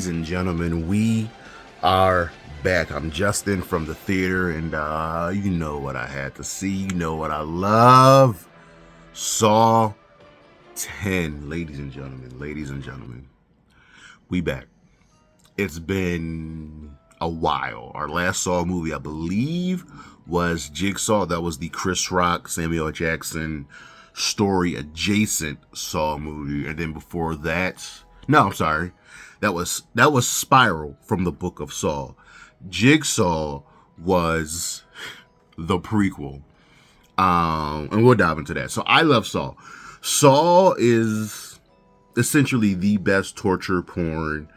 Ladies and gentlemen, we are back. I'm Justin from the theater, and you know what I had to see. You know what I love. Saw 10. Ladies and gentlemen, we back. It's been a while. Our last Saw movie, I believe, was Jigsaw. That was the Chris Rock, Samuel L. Jackson story adjacent Saw movie. And then before that, no, I'm sorry. That was Spiral from the Book of Saw. Jigsaw was the prequel. And we'll dive into that. So I love Saw. Saw is essentially the best torture porn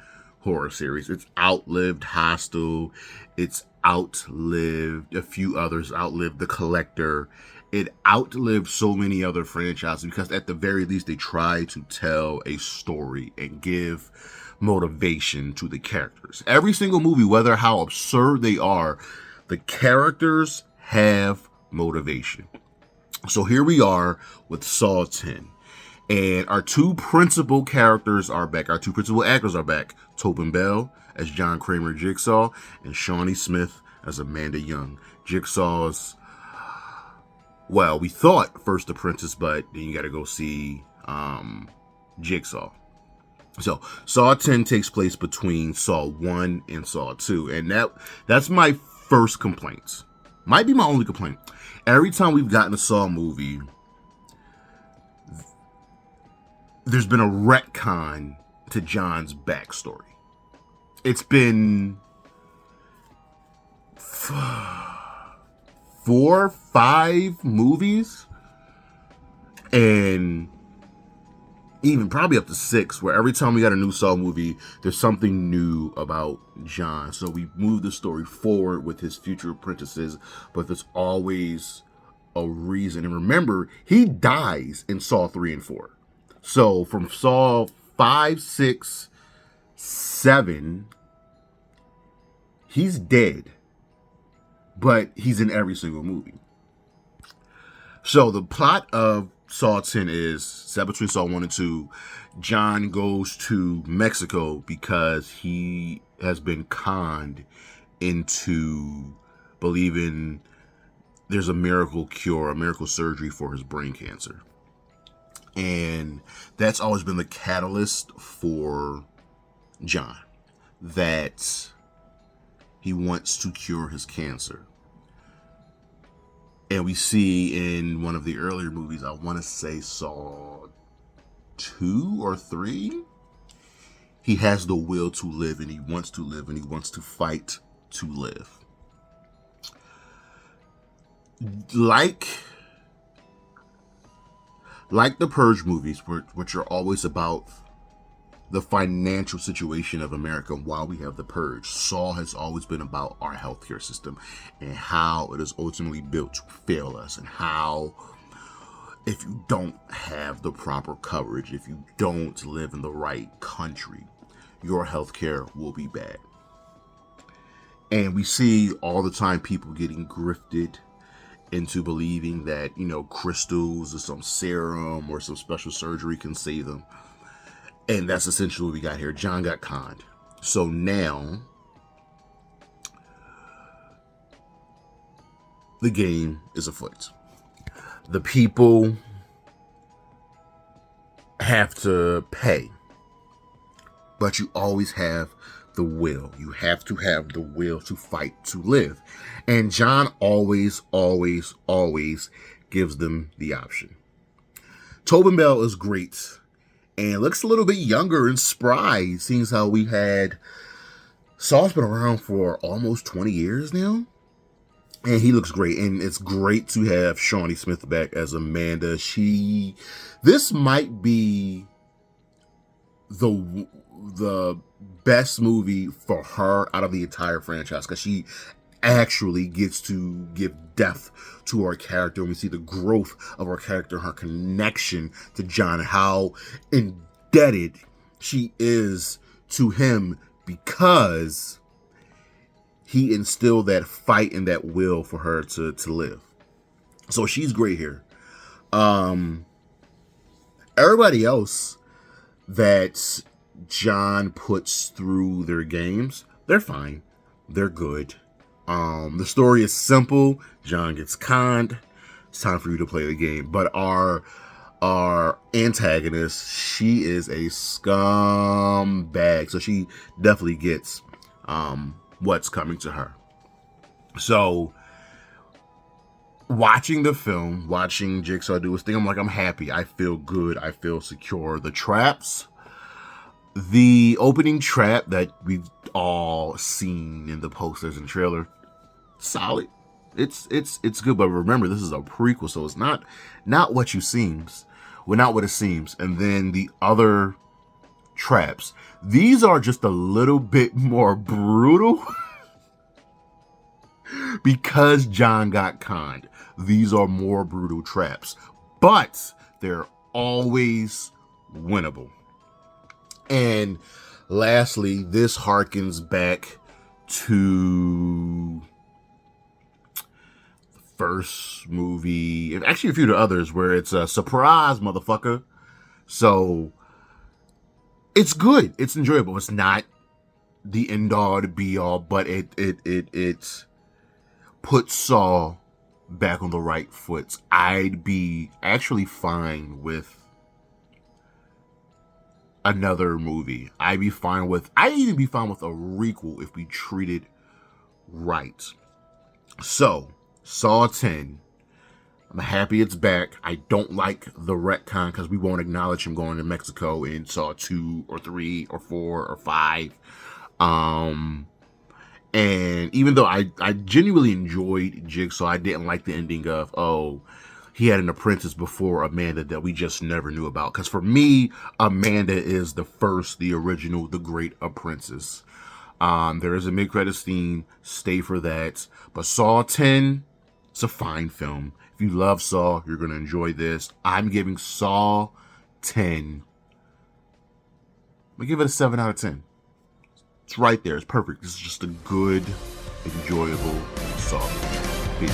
horror series. It's outlived Hostel. It's outlived a few others. Outlived The Collector. It outlived so many other franchises because at the very least they try to tell a story and give motivation to the characters. Every single movie, whether how absurd they are, the characters have motivation. So here we are with Saw 10. And our two principal characters are back. Our two principal actors are back. Tobin Bell as John Kramer Jigsaw and Shawnee Smith as Amanda Young. Jigsaw's, well, we thought First Apprentice, but then you got to go see Jigsaw. So Saw 10 takes place between Saw 1 and Saw 2. And that's my first complaint. Might be my only complaint. Every time we've gotten a Saw movie, there's been a retcon to John's backstory. It's been 4, 5 movies, and even probably up to 6, where every time we got a new Saw movie, there's something new about John. So we move the story forward with his future apprentices, but there's always a reason. And remember, he dies in Saw 3 and 4. So from Saw 5, 6, 7, he's dead, but he's in every single movie. So the plot of Saw 10 is set between Saw 1 and 2. John goes to Mexico because he has been conned into believing there's a miracle cure, a miracle surgery for his brain cancer. And that's always been the catalyst for John, that he wants to cure his cancer. And we see in one of the earlier movies, I want to say Saw 2 or 3, he has the will to live, and he wants to live, and he wants to fight to live. Like the Purge movies, which are always about the financial situation of America while we have the Purge, Saw has always been about our healthcare system and how it is ultimately built to fail us, and how if you don't have the proper coverage, if you don't live in the right country, your healthcare will be bad. And we see all the time people getting grifted into believing that, crystals or some serum or some special surgery can save them. And that's essentially what we got here. John got conned. So now the game is afoot. The people have to pay, but you always have the will. You have to have the will to fight to live. And John always gives them the option. Tobin Bell is great and looks a little bit younger and spry, seeing how we had Saw's been around for almost 20 years now. And he looks great. And it's great to have Shawnee Smith back as Amanda. This might be the best movie for her out of the entire franchise, because she actually gets to give depth to our character, and we see the growth of our character, her connection to John, and how indebted she is to him because he instilled that fight and that will for her to live. So she's great here. Everybody else that John puts through their games, they're fine. They're good. The story is simple. John gets conned. It's time for you to play the game. But our antagonist, she is a scumbag. So she definitely gets what's coming to her. So watching the film, watching Jigsaw do his thing, I'm like, I'm happy. I feel good. I feel secure. The traps, the opening trap that we've all seen in the posters and trailer, solid. It's good, but remember, this is a prequel, so it's not what you seems. Well, not what it seems. And then the other traps, these are just a little bit more brutal because John got conned. These are more brutal traps, but they're always winnable. And lastly, this harkens back to the first movie, and actually a few of the others, where it's a surprise, motherfucker. So it's good. It's enjoyable. It's not the end all to be all, but it puts Saw back on the right foot. I'd be actually fine with another movie. I'd even be fine with a requel if we treat it right. So, Saw 10. I'm happy it's back. I don't like the retcon because we won't acknowledge him going to Mexico in Saw 2 or 3 or 4 or 5. And even though I genuinely enjoyed Jigsaw, I didn't like the ending of, oh, he had an apprentice before Amanda that we just never knew about. Because for me, Amanda is the original, the great apprentice. There is a mid-credits scene, stay for that. But Saw 10, it's a fine film. If you love Saw, you're going to enjoy this. I'm giving Saw 10. I'm going to give it a 7 out of 10. It's right there. It's perfect. This is just a good, enjoyable Saw. Peace.